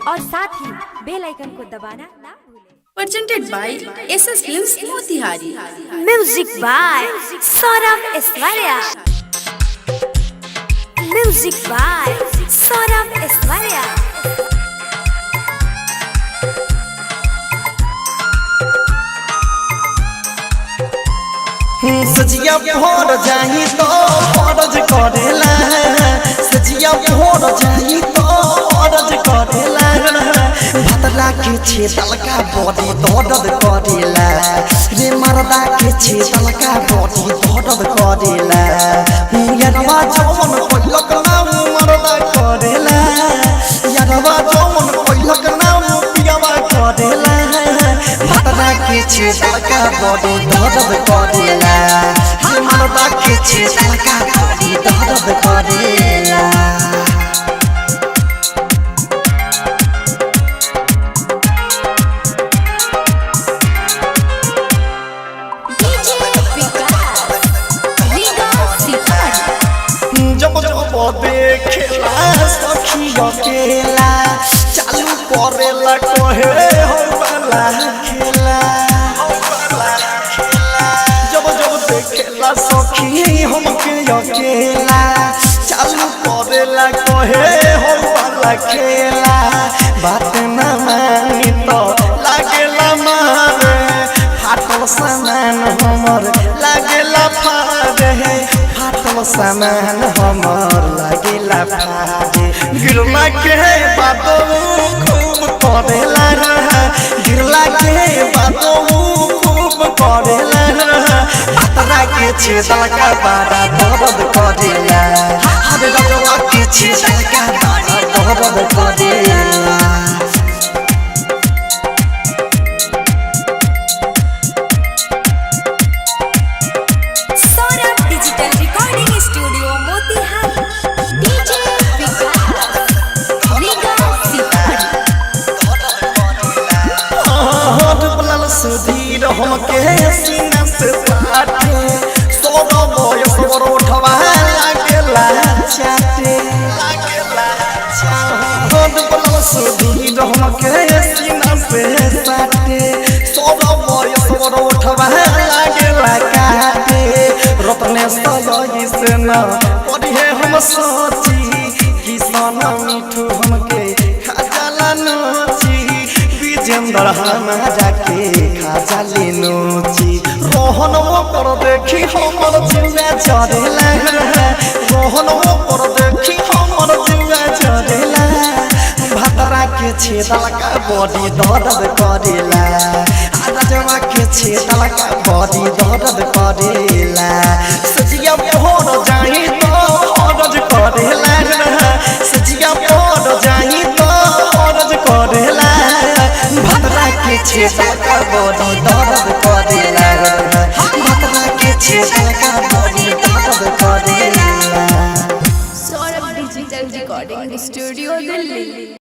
और साथ ही बेल आइकन को दबाना ना भूलें। Presented by SS Films Motihari. Music by Saurabh Aishwarya. Music by Saurabh Aishwarya. सजिया भोर जाही तो फरज करेला, सजिया भोर जाही तो फरज करेला, भतला के छेदल का बॉडी दर्द करेला, रे मर्दा के छेदल का बॉडी दर्द करेला, यारवा जवन कोइलक नाम मर्दा करेला, यारवा जवन कोइलक नाम पियावा करेला, भतला के छेदल का बॉडी दर्द करेला, मर्दा के छेदल का बॉडी दर्द करेला। जब जब देखेला सखी अकेला, चालू करेला कहे हो वाला खेला, जब जब देखेला सखी हमके अकेला, चालू करेला कहे हो वाला खेला, बात न मानी तो लागेला मारे, फाटल सामान हमर लागेला फारे, फाटल सामान हमर लागेला फारे, गिरला के बातों खूब करेला, गिरला के बातों खूब करेला, पतरा के छेदल का बड़ा दर्द करेला, हर रजवा के छेदल का बड़ा दर्द करेला। सुधीर हमके सीना से साटे, सोना बयस बरोठवा लागेला चाटे, सुधीर हमके सीना से साटे, सोना बयस बरोठवा लागेला काटे, रत्ने सही से न पढ़े हम सोची, किसान मिठू हमके खाजाला नोची, विजेंद्र हमारा के खाजा ले नोची, रोहन वो पर देखी हमर जीवा चढ़ेला, रोहन वो पर देखी हमर जीवा चढ़ेला, भतरा के छेदल का बॉडी दर्द करेला, राजवा के छेदल का बॉडी दर्द करेला, सजिया भोर जाही तो फरज करेला, सजिया भोर जाही तो फरज करेला, भतरा के छेदल का बॉडी दर्द करेला, भतरा के छेदल का बॉडी दर्द करेला। Saurabh digital recording studio Delhi.